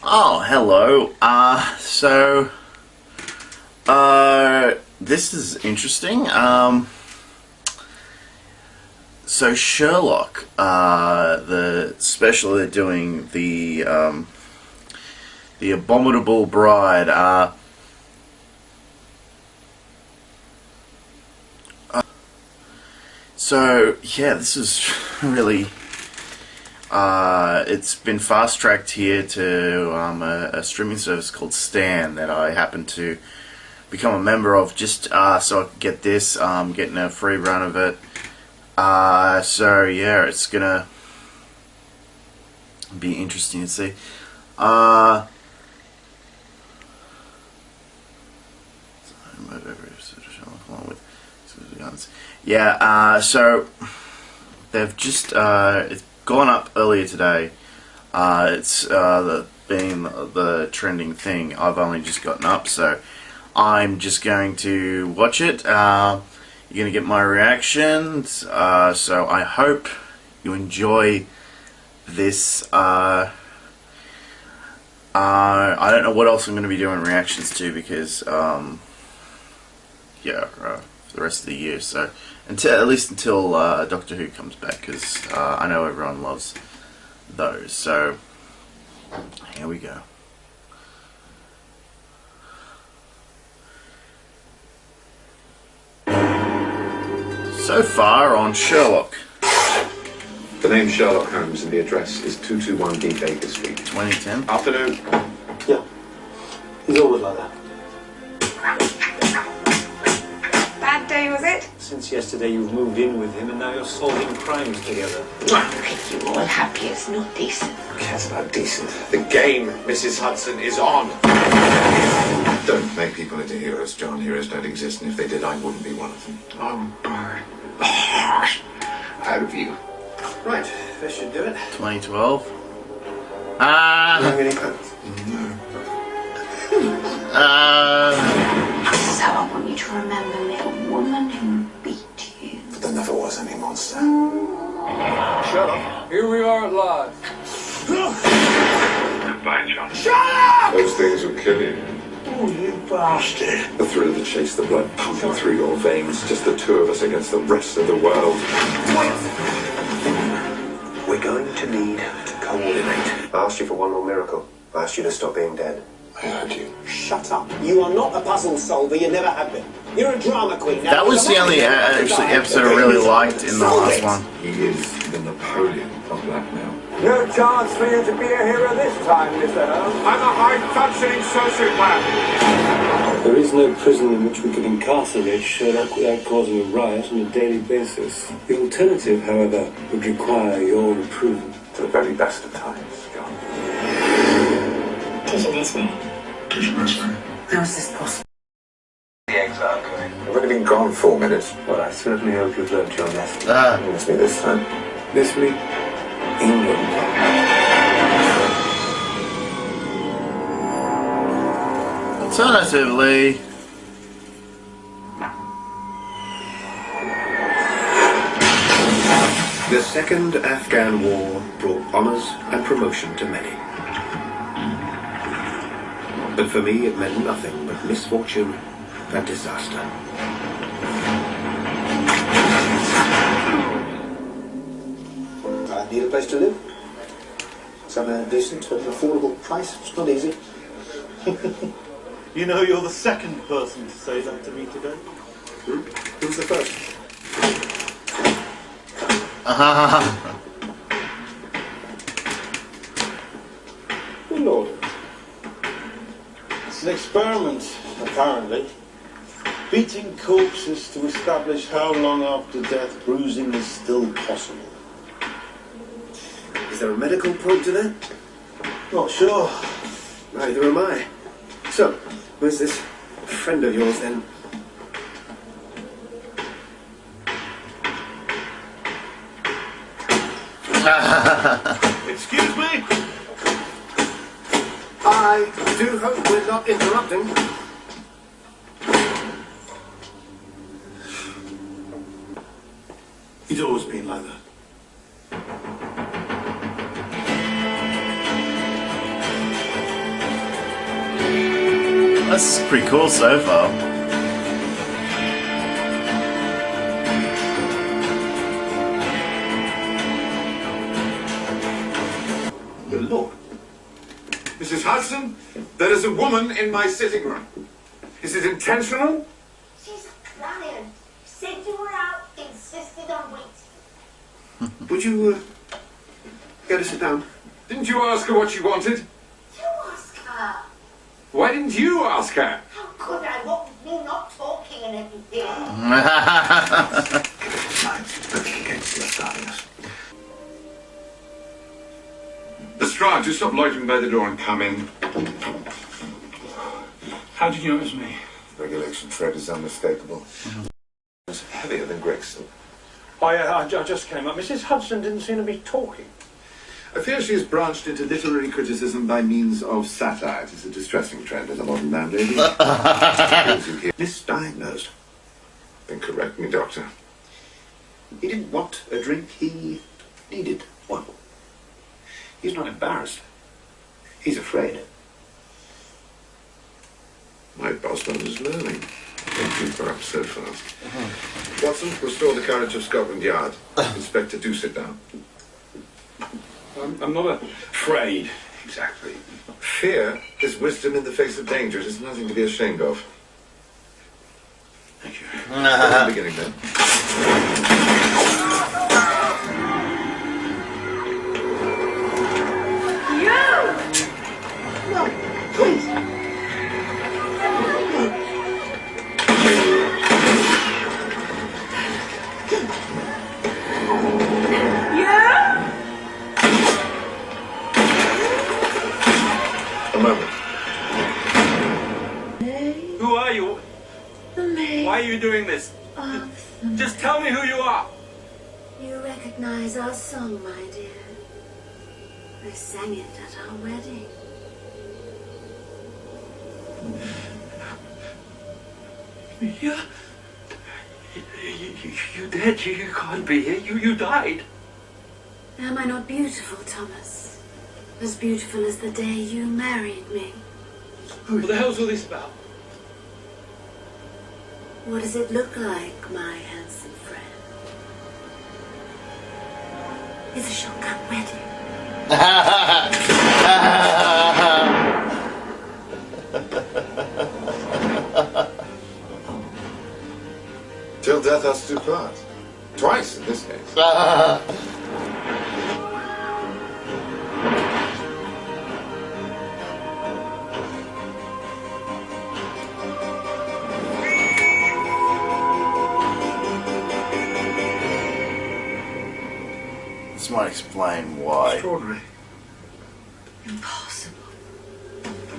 Oh, hello. This is interesting. So Sherlock, the special they're doing, the Abominable Bride, so yeah, this is really, it's been fast-tracked here to a streaming service called Stan that I happen to become a member of just so I could get this, getting a free run of it. So yeah, it's gonna be interesting to see. Yeah, so they've just it's gone up earlier today. It's being the trending thing. I've only just gotten up, so I'm just going to watch it. You're going to get my reactions, so I hope you enjoy this. I don't know what else I'm going to be doing reactions to because, for the rest of the year. So at least until Doctor Who comes back, because I know everyone loves those. So here we go. So far on Sherlock. The name Sherlock Holmes and the address is 221D Baker Street. 2010. Afternoon. Yeah. He's always like that. Bad day, was it? Since yesterday you've moved in with him and now you're solving crimes together. Make you all happy, it's not decent. Who cares about decent? The game, Mrs. Hudson, is on. Don't make people into heroes, John. Heroes don't exist, and if they did, I wouldn't be one of them. Oh, Bart. Out of you. Right, this should do it. 2012. So I want you to remember me, a woman who beat you. But there never was any monster. Sherlock, here we are at last. Goodbye, John. Shut up! Those things will kill you. Oh, you bastard. The thrill of the chase, the blood pumping through your veins, just the two of us against the rest of the world. We're going to need to coordinate. I asked you for one more miracle. I asked you to stop being dead. I heard you. Shut up. You are not a puzzle solver. You never have been. You're a drama queen. Now, That was the only episode I really liked in the last one. He is the Napoleon of blackmail. No chance for you to be a hero this time, Mr. Holmes. I'm a high-functioning sociopath. There is no prison in which we could incarcerate Sherlock without causing a riot on a daily basis. The alternative, however, would require your approval. To the very best of times, John. Did you miss me? Did you miss me? How is this possible? The eggs are going. I've only been gone 4 minutes. Well, I certainly hope you've learnt your lesson. You miss me this time. This week, England. Alternatively, The Second Afghan War brought honours and promotion to many. But for me, it meant nothing but misfortune and disaster. I need a place to live. Somewhere decent at an affordable price. It's not easy. You know, you're the second person to say that to me today. Who's the first? Good Lord. It's an experiment, apparently. Beating corpses to establish how long after death bruising is still possible. Is there a medical point to that? Not sure. Neither am I. So, where's this friend of yours then? Excuse me? I do hope we're not interrupting. He's always been like that. That's pretty cool so far. Good Lord. Mrs. Hudson, there is a woman in my sitting room. Is it intentional? She's a client. Said you were out, insisted on waiting. Would you go to sit down? Didn't you ask her what she wanted? You ask her. Why didn't you ask her? How could I? What with me not talking and everything? Against your tardiness. Lestrade, just stop loitering by the door and come in. How did you know it was me? Regulation tread is unmistakable. It's heavier than Gregson. I just came up. Mrs. Hudson didn't seem to be talking. I fear she has branched into literary criticism by means of satire. It is a distressing trend in the modern landlady. Misdiagnosed. Then correct me, Doctor. He didn't want a drink, he needed one. He's not embarrassed. He's afraid. My bossman is learning. Don't keep her up so fast. Watson, restore the carriage of Scotland Yard. Inspector, do sit down. I'm not afraid. Exactly. Fear is wisdom in the face of danger. It is nothing to be ashamed of. Thank you. From the beginning, then. A moment. Who are you? Why are you doing this? Just tell me who you are. You recognize our song, my dear. I sang it at our wedding. You dead. You can't be here. You died. Am I not beautiful, Thomas? As beautiful as the day you married me. What the hell's all this about? What does it look like, my handsome friend? It's a shotgun wedding. Till death us do part. Twice in this case. This might explain why. Extraordinary. Impossible.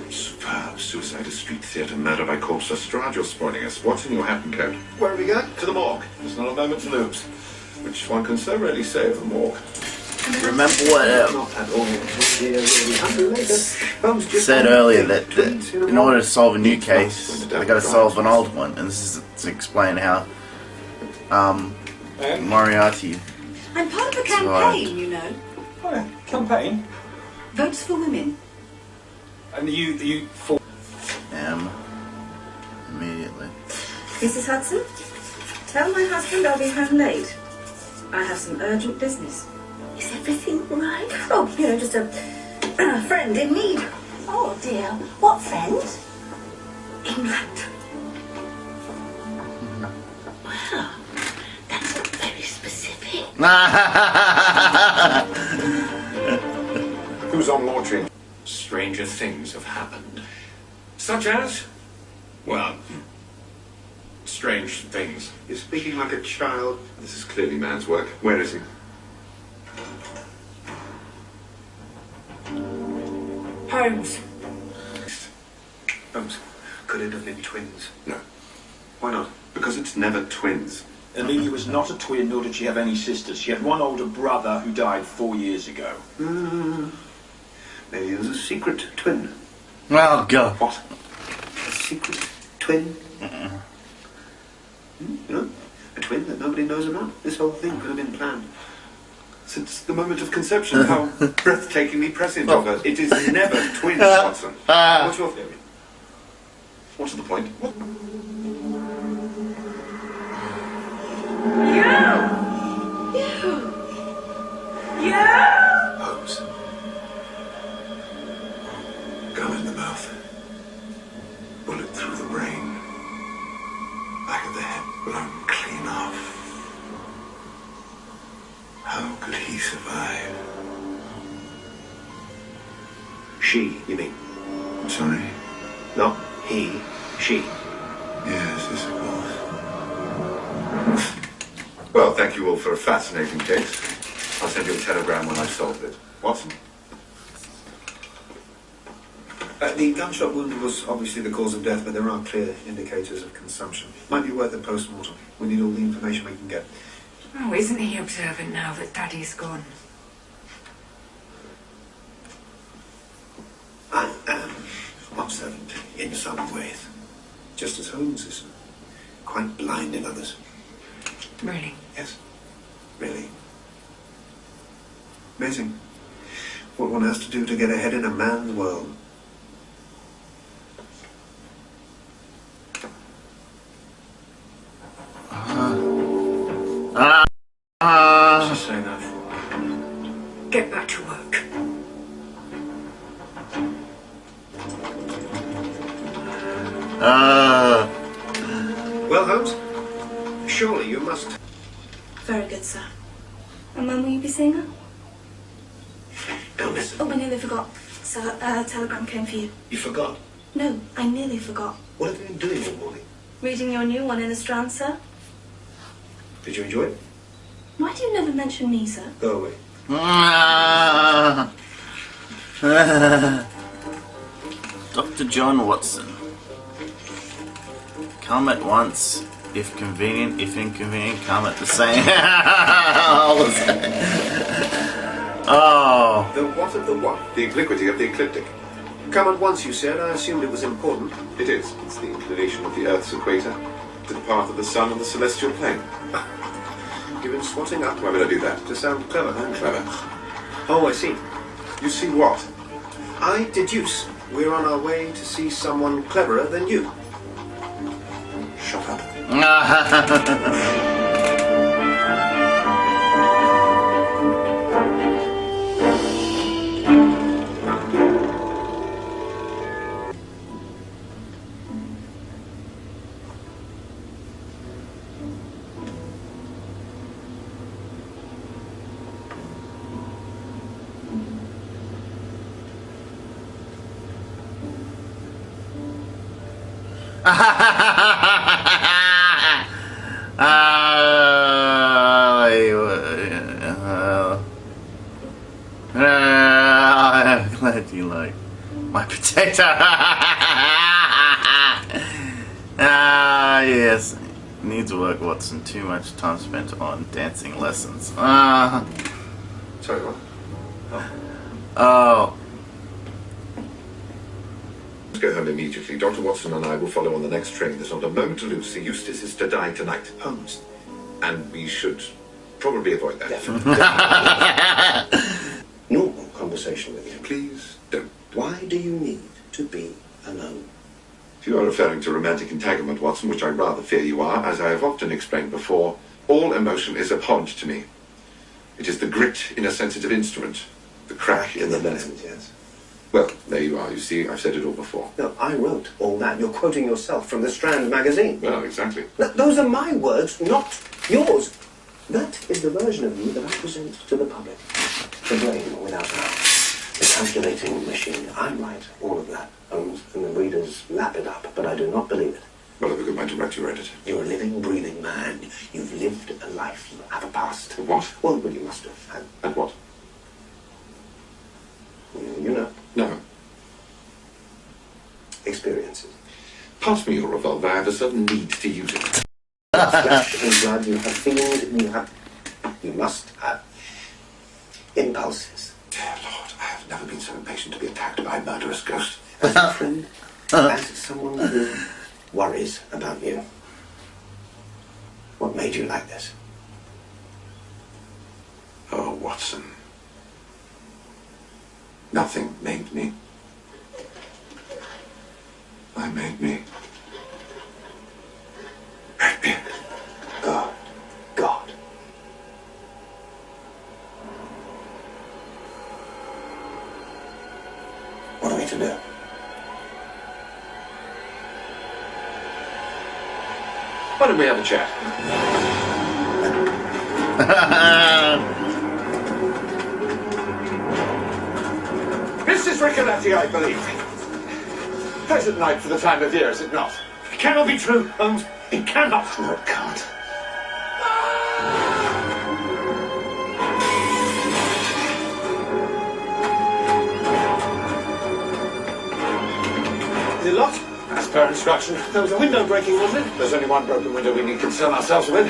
Superb. Suicide, a street theatre, murder by corpse. Lestrade, you're spoiling us. What's in your hat and coat? Where are we going? To the morgue. There's not a moment to lose. Which one can so rarely say of the morgue. Remember what Not at all. Dear, really. Unrelated. Holmes just said earlier that twins in a in row. order to solve a new case, they got to solve an old one, and this is to explain how Moriarty. I'm part of a Survived. campaign, you know. Oh, yeah. Campaign. Votes for women. And you fought. Immediately. Mrs. Hudson, tell my husband I'll be home late. I have some urgent business. Is everything right? Oh, you know, just a friend in need. Oh dear. What friend? England. Well, that's not very specific. Who's on mortuary? Stranger things have happened. Such as? Well, strange things. You're speaking like a child. This is clearly man's work. Where is he? Holmes. Holmes, could it have been twins? No. Why not? Because it's never twins. Amelia was not a twin, nor did she have any sisters. She had one older brother who died 4 years ago. Maybe it was a secret twin. Oh god. What? A secret twin? You know? A twin that nobody knows about. This whole thing could have been planned. Since the moment of conception, how breathtakingly prescient of her. It is never twins, Watson. What's your theory? What's the point? What? Holmes. Gun in the mouth. Bullet through the brain. Back of the head blown clean off. How could he survive? She, you mean? Sorry? Not he, she. Yes, I suppose. Well, thank you all for a fascinating case. I'll send you a telegram when I've solved it. Watson? The gunshot wound was obviously the cause of death, but there are clear indicators of consumption. Might be worth a post-mortem. We need all the information we can get. Oh, isn't he observant now that Daddy's gone? I am observant in some ways. Just as Holmes is quite blind in others. Really? Yes, really. Amazing. What one has to do to get ahead in a man's world. Just say that. Get back to work. Well, Holmes, surely you must. Very good, sir. And when will you be seeing her? Now listen, Oh, I nearly forgot. Sir, a telegram came for you. you forgot. No, I nearly forgot. What have you been doing all morning? Reading your new one in the Strand, sir? Did you enjoy it? Why do you never mention me, sir? Go away. Dr. John Watson. Come at once. If convenient, if inconvenient, come at the same. All the same. Oh. The what of the what? The obliquity of the ecliptic. Come at once, you said. I assumed it was important. It is. It's the inclination of the Earth's equator to the path of the sun on the celestial plane. You've been swatting up Why would I do that? to sound clever. I'm clever. Oh, I see. You see what? I deduce we're on our way to see someone cleverer than you. Shut up. I'm glad you like my potato. Yes. Needs work, Watson. Too much time spent on dancing lessons. Sorry, what? Oh. Let's go home immediately. Dr. Watson and I will follow on the next train. There's not a moment to lose. Sir Eustace is to die tonight. Holmes. And we should probably avoid that. Normal conversation with you. Please don't. Why do you need to be alone? If you are referring to romantic entanglement, Watson, which I rather fear you are, as I have often explained before, all emotion is abhorrent to me. It is the grit in a sensitive instrument, the crack in the lead. Yes. Well, there you are. You see, I've said it all before. No, I wrote all that. You're quoting yourself from the Strand magazine. Well, exactly. Those are my words, not yours. That is the version of you that I present to the public. The brain without an eye. The calculating machine. I write all of that, Holmes, and the readers lap it up, but I do not believe it. Well, I've a good mind to write to your editor. You're a living, breathing man. You've lived a life. You have a past. What? Well, you must have had. And what? You know. No. Experiences. Pass me your revolver. I have a sudden need to use it. Flesh and blood. You have feelings. You must have impulses. Dear Lord, I have never been so impatient to be attacked by a murderous ghost. As a friend, as someone who worries about you. What made you like this? Oh, Watson. Nothing made me. I made me. to know. Why don't we have a chat? Mrs. Ricoletti, I believe. Pleasant night for the time of year, is it not? It cannot be true, Holmes. It cannot. No, it can't. Is it locked? As per instruction, There was a window breaking, wasn't it? there's only one broken window we need concern ourselves with.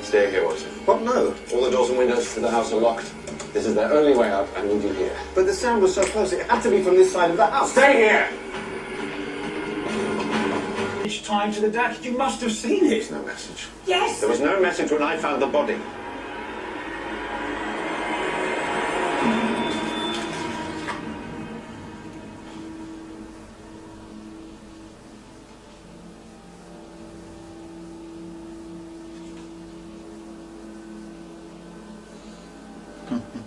Stay here, Watson. What? No. All the doors and windows to the house are locked. This is their only way out. I need you here. But the sound was so close, it had to be from this side of the house. Stay here! Each time to the deck, you must have seen it. There's no message. Yes! There was no message when I found the body.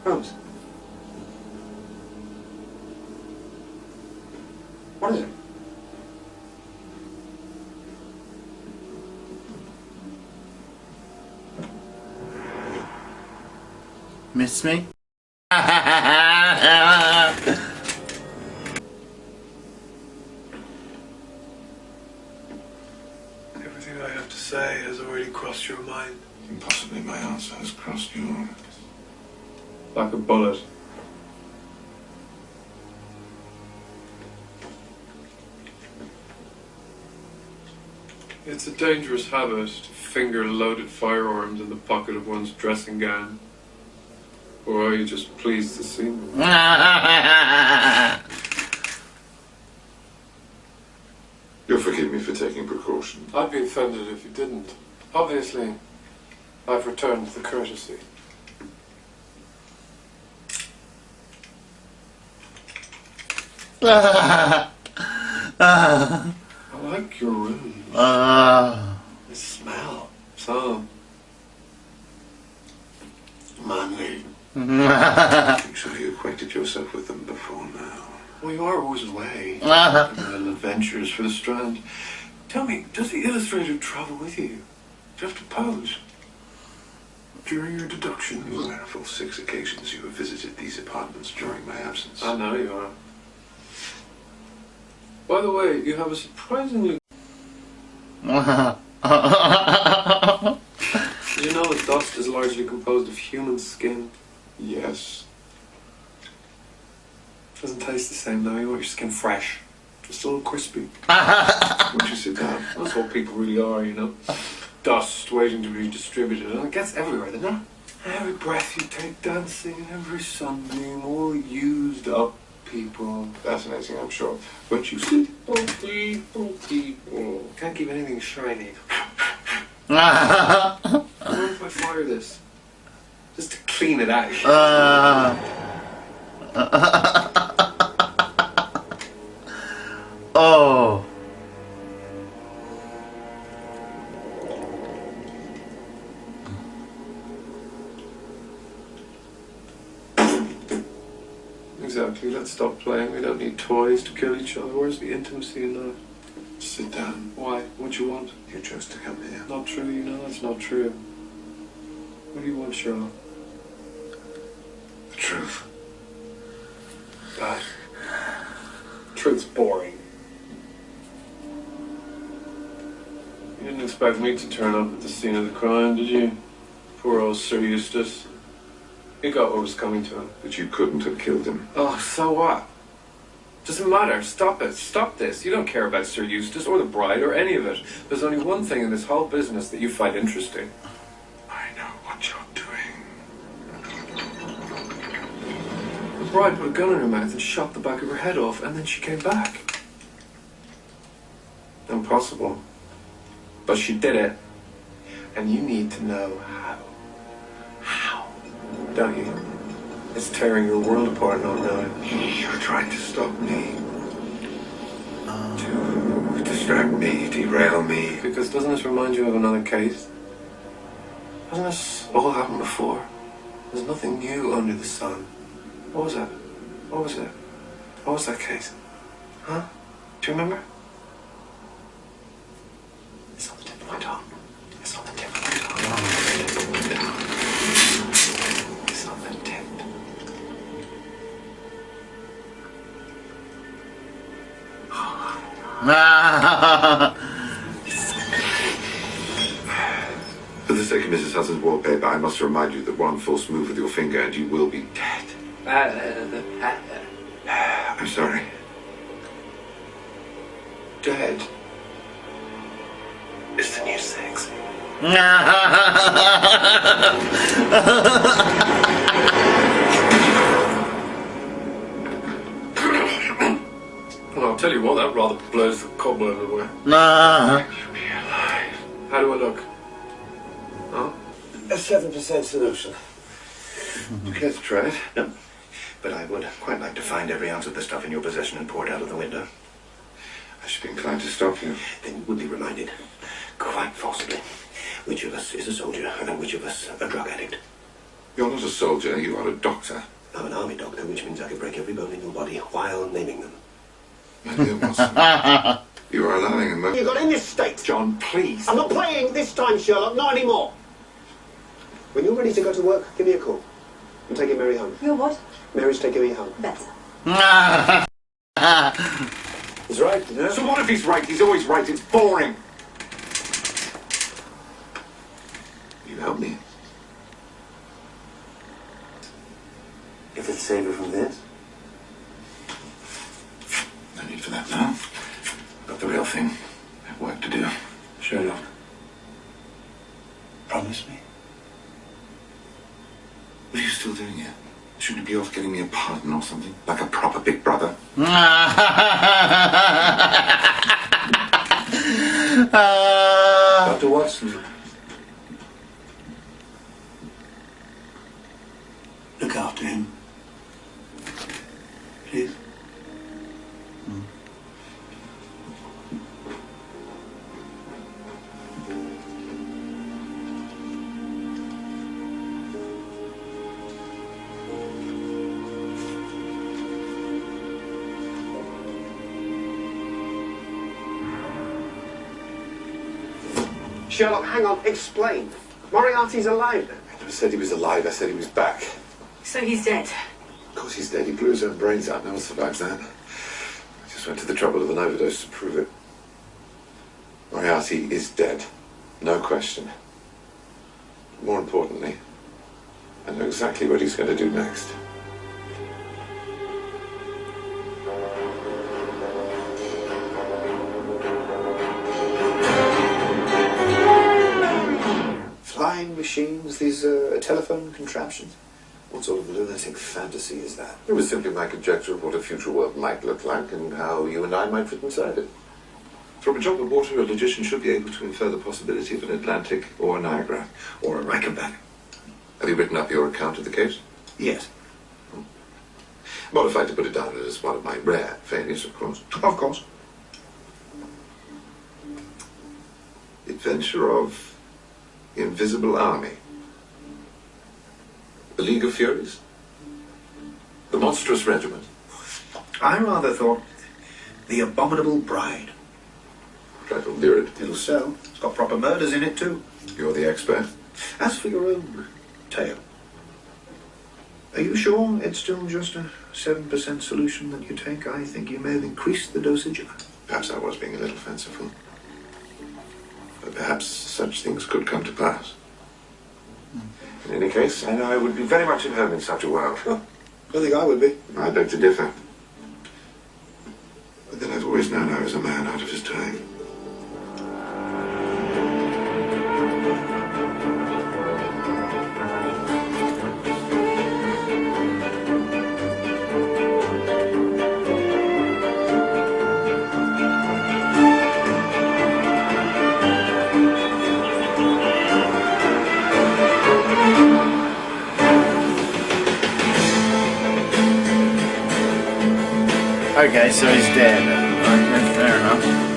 Holmes. What is it? Miss me? Everything I have to say has already crossed your mind. Possibly my answer has crossed yours. Like a bullet. It's a dangerous habit to finger loaded firearms in the pocket of one's dressing gown. Or are you just pleased to see me? You'll forgive me for taking precaution. I'd be offended if you didn't. Obviously, I've returned the courtesy. I like your room. The smell. So manly. So you acquainted yourself with them before now. Well, you are always away. Little adventures for the Strand. Tell me, does the illustrator travel with you? Do you have to pose? During your deductions? I'm aware of all 6 occasions you have visited these apartments during my absence. I know you are. By the way, you have a surprisingly... Did you know that dust is largely composed of human skin? Yes. Doesn't taste the same though. You want your skin fresh. Just a little crispy. Would you sit down? That's what people really are, you know. Dust waiting to be distributed. And it gets everywhere, doesn't it? Every breath you take dancing, every sunbeam, all used up people. Fascinating, I'm sure. But you sit. Can't keep anything shiny. I wonder if I fire this. Just to clean it out. Oh. Exactly, let's stop playing. We don't need toys to kill each other. Where's the intimacy in that? Sit down. Why? What you want? You chose to come here. Not true, you know that's not true. What do you want, Sherlock? The truth. That. Truth's boring. You didn't expect me to turn up at the scene of the crime, did you? Poor old Sir Eustace. He got what was coming to him. But you couldn't have killed him. Oh, so what? Doesn't matter. Stop it. Stop this. You don't care about Sir Eustace or the bride or any of it. There's only one thing in this whole business that you find interesting. I know what you're doing. The bride put a gun in her mouth and shot the back of her head off, and then she came back. Impossible. But she did it. And you need to know how. How? Don't you? It's tearing your world apart not knowing. You're trying to stop me. To distract me, derail me. Doesn't this remind you of another case? Hasn't this all happened before? There's nothing new under the sun. What was that? What was it? What was that case? Huh? Do you remember? It's on the tip of my tongue. It's on the tip of my tongue. It's on the tip. For the sake of Mrs. Hudson's wallpaper, I must remind you that one false move with your finger and you will be dead. I'm sorry. Dead is the new sex. Well, I'll tell you what, that rather blows the cobweb away. Nah. How do I look? Huh? A 7% solution. You care to try it? No. But I would quite like to find every ounce of the stuff in your possession and pour it out of the window. I should be inclined to stop you. Then you would be reminded, quite forcibly, which of us is a soldier and which of us a drug addict. You're not a soldier, you are a doctor. I'm an army doctor, which means I can break every bone in your body while naming them. My dear Watson, you are allowing a You got in this state. John, please. I'm not playing this time, Sherlock, not anymore. When you're ready to go to work, give me a call. I'm taking Mary home. You're what? Mary's taking me home. Better. He's right, you know? So what if he's right? He's always right. It's boring. You help me. If it's save you from this. No need for that now. Got the real thing. I have work to do. Sherlock. Promise me. What are you still doing here? Shouldn't you be off getting me a pardon or something? Like a proper big brother? Dr. Watson. Look after him. Please. Sherlock, hang on, explain. Moriarty's alive now. I never said he was alive. I said he was back. So he's dead. Of course he's dead. He blew his own brains out. No one survives that. I just went to the trouble of an overdose to prove it. Moriarty is dead. No question. More importantly, I know exactly what he's going to do next. Flying machines, these telephone contraptions. What sort of lunatic fantasy is that? It was simply my conjecture of what a future world might look like and how you and I might fit inside it. From a drop of water, a logician should be able to infer the possibility of an Atlantic or a Niagara or a Reichenbach. Have you written up your account of the case? Yes. Modified to put it down as one of my rare failures, of course. Of course. Adventure of the Invisible Army. The League of Furies? The Monstrous Regiment? I rather thought The Abominable Bride. Trifle lurid. It'll sell. It's got proper murders in it too. You're the expert. As for your own tale, are you sure it's still just a 7% solution that you take? I think you may have increased the dosage. Perhaps I was being a little fanciful. But perhaps such things could come to pass. In any case, I know I would be very much at home in such a world. Oh, I think I would be. I beg to differ. But then I've always known I was a man out of his time. Okay, so he's dead. Okay, fair enough.